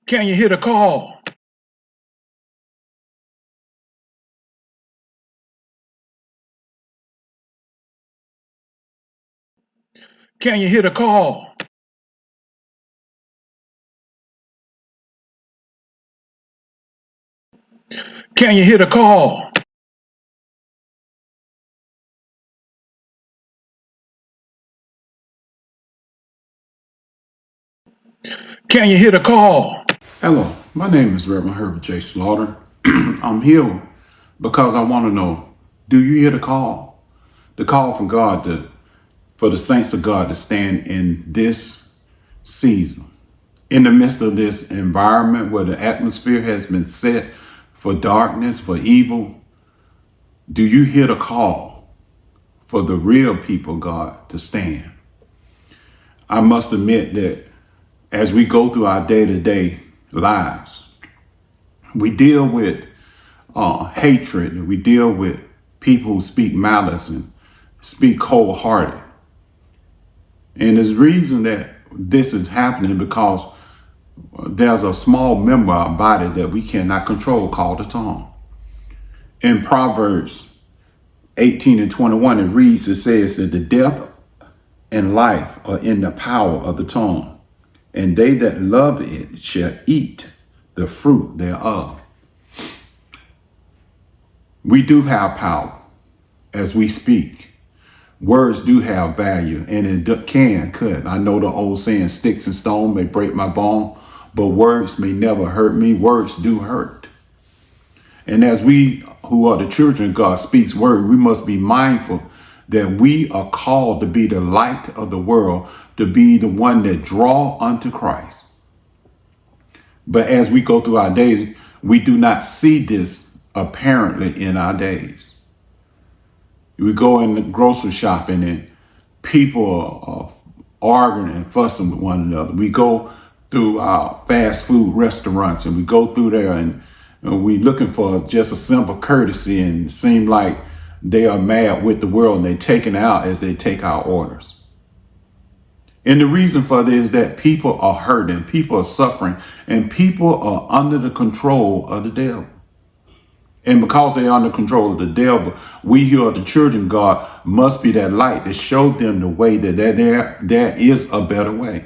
Can you hear the call? Can you hear the call? Can you hear the call? Can you hear the call? Hello, my name is Reverend Herbert J. Slaughter. I'm here because I want to know, do you hear the call? The call from God for the saints of God to stand in this season, in the midst of this environment where the atmosphere has been set for darkness, for evil. Do you hear the call for the real people, God, to stand? I must admit that as we go through our day-to-day lives, we deal with hatred. We deal with people who speak malice and speak cold-hearted. And there's reason that this is happening because there's a small member of our body that we cannot control called the tongue. In Proverbs 18 and 21, it says that the death and life are in the power of the tongue, and they that love it shall eat the fruit thereof. We do have power as we speak. Words do have value, and it can cut. I know the old saying, sticks and stone may break my bone, but words may never hurt me. Words do hurt. And as we who are the children of God speaks word, we must be mindful that we are called to be the light of the world, to be the one that draw unto Christ. But as we go through our days, we do not see this apparently in our days. We go in the grocery shopping and people are arguing and fussing with one another. We go through our fast food restaurants and we go through there and we looking for just a simple courtesy, and it seem like they are mad with the world and they taking out as they take our orders. And the reason for this is that people are hurting, people are suffering, and people are under the control of the devil. And because they're under control of the devil, we who are the children of God must be that light to show them the way that there is a better way.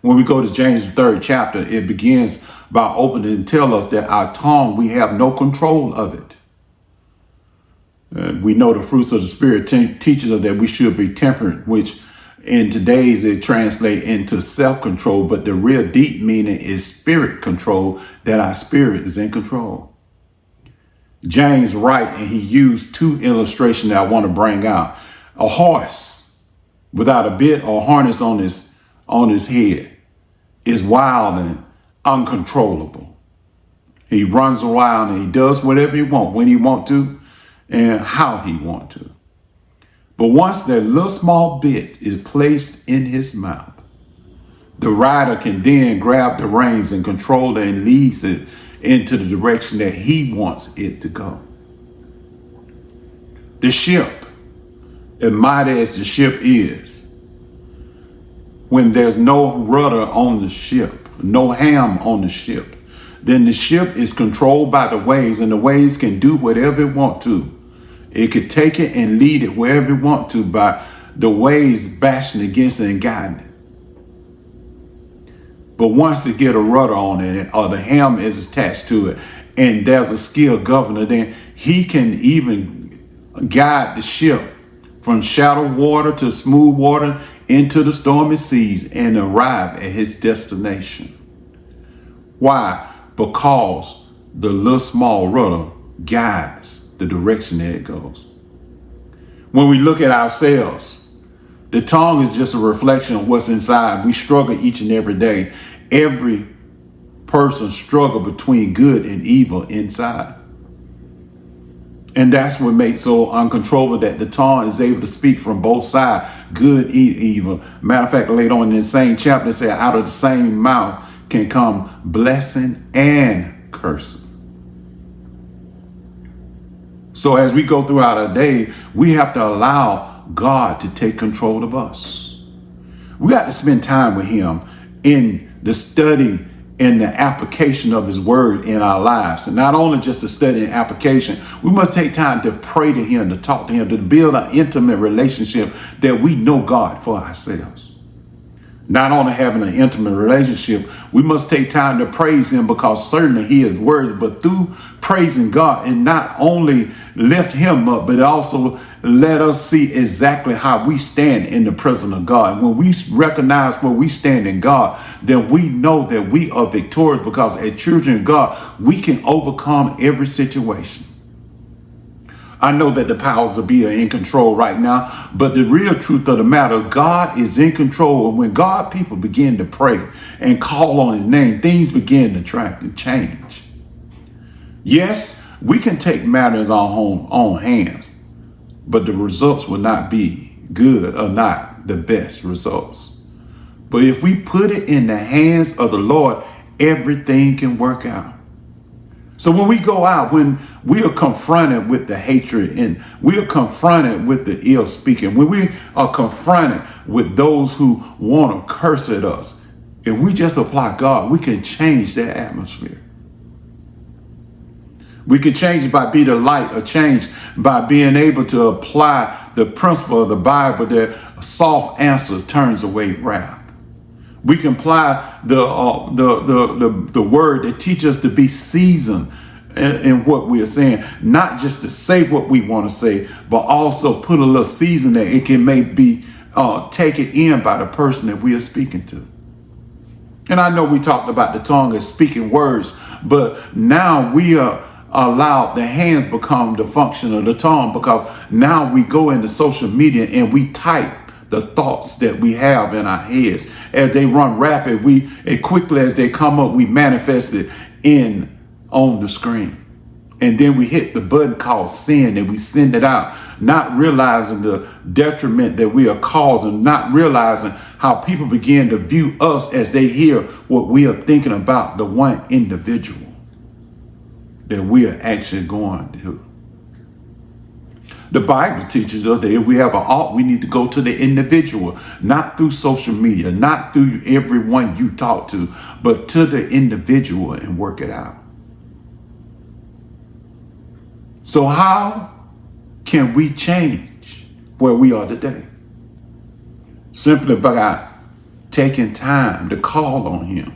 When we go to James, the 3rd chapter, it begins by opening and tell us that our tongue, we have no control of it. We know the fruits of the Spirit teaches us that we should be temperate, which in today's it translates into self-control, but the real deep meaning is spirit control, that our spirit is in control. James writes, and he used two illustrations that I want to bring out. A horse without a bit or harness on his head is wild and uncontrollable. He runs wild and he does whatever he wants, when he wants to, and how he wants to. But once that little small bit is placed in his mouth, the rider can then grab the reins and control it and leads it into the direction that he wants it to go. The ship, as mighty as the ship is, when there's no rudder on the ship, no helm on the ship, then the ship is controlled by the waves, and the waves can do whatever it wants to. It could take it and lead it wherever it wants to by the waves bashing against it and guiding it. But once they get a rudder on it or the helm is attached to it and there's a skilled governor, then he can even guide the ship from shallow water to smooth water into the stormy seas and arrive at his destination. Why? Because the little small rudder guides the direction that it goes. When we look at ourselves, the tongue is just a reflection of what's inside. We struggle each and every day. Every person struggles between good and evil inside. And that's what makes so uncontrollable, that the tongue is able to speak from both sides, good and evil. Matter of fact, later on in the same chapter, it says out of the same mouth can come blessing and cursing. So as we go throughout our day, we have to allow God to take control of us. We got to spend time with him in the study and the application of his word in our lives. And not only just the study and application, we must take time to pray to him, to talk to him, to build an intimate relationship that we know God for ourselves. Not only having an intimate relationship, we must take time to praise him because certainly he is worthy, but through praising God and not only lift him up, but also let us see exactly how we stand in the presence of God. When we recognize where we stand in God, then we know that we are victorious because as children of God, we can overcome every situation. I know that the powers of be are in control right now, but the real truth of the matter, God is in control. And when God people begin to pray and call on his name, things begin to change. Yes, we can take matters in our own hands, but the results will not be good or not the best results. But if we put it in the hands of the Lord, everything can work out. So when we go out, when we are confronted with the hatred and we are confronted with the ill speaking, when we are confronted with those who want to curse at us, if we just apply God, we can change that atmosphere. We can change by being the light, or change by being able to apply the principle of the Bible that a soft answer turns away wrath. We can apply the word that teaches us to be seasoned in what we are saying, not just to say what we want to say, but also put a little season that it can maybe taken in by the person that we are speaking to. And I know we talked about the tongue as speaking words, but now we are allowed the hands become the function of the tongue, because now we go into social media and we type the thoughts that we have in our heads. As they run rapid, as quickly as they come up, we manifest it on the screen. And then we hit the button called send and we send it out, not realizing the detriment that we are causing, not realizing how people begin to view us as they hear what we are thinking about the one individual that we are actually going to. The Bible teaches us that if we have an ought, we need to go to the individual, not through social media, not through everyone you talk to, but to the individual and work it out. So how can we change where we are today? Simply by taking time to call on him.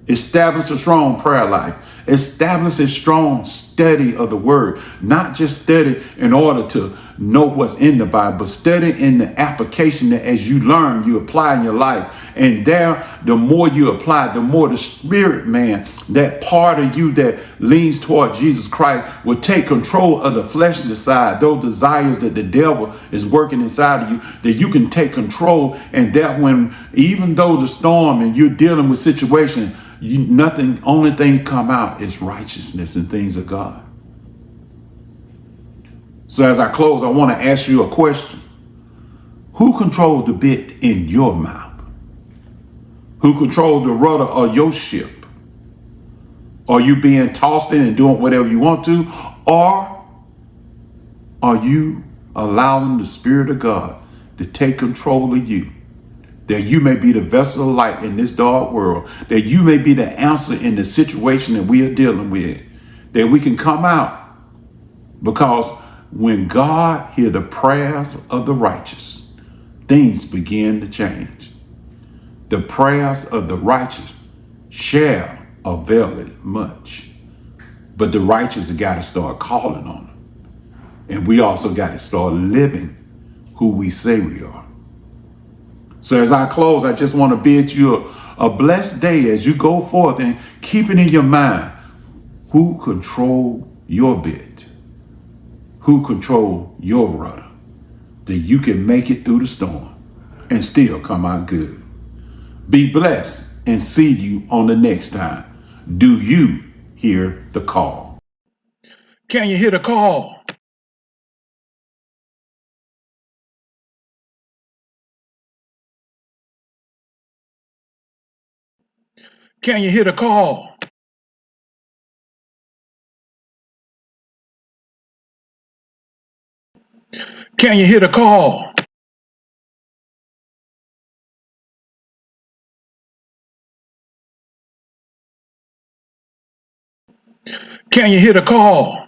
Establish a strong prayer life. Establish a strong study of the word. Not just study in order to know what's in the Bible, but study in the application that as you learn, you apply in your life. And there, the more you apply, the more the spirit man, that part of you that leans toward Jesus Christ, will take control of the fleshly side, those desires that the devil is working inside of you, that you can take control. And that when, even though the storm and you're dealing with situations, only thing come out is righteousness and things of God. So as I close, I want to ask you a question. Who controls the bit in your mouth? Who controls the rudder of your ship? Are you being tossed in and doing whatever you want to? Or are you allowing the Spirit of God to take control of you? That you may be the vessel of light in this dark world. That you may be the answer in the situation that we are dealing with. That we can come out. Because when God hears the prayers of the righteous, things begin to change. The prayers of the righteous shall avail it much. But the righteous have got to start calling on them. And we also got to start living who we say we are. So as I close, I just want to bid you a blessed day as you go forth and keep it in your mind. Who control your bit? Who control your rudder? That you can make it through the storm and still come out good. Be blessed and see you on the next time. Do you hear the call? Can you hear the call? Can you hear the call? Can you hear the call? Can you hear the call?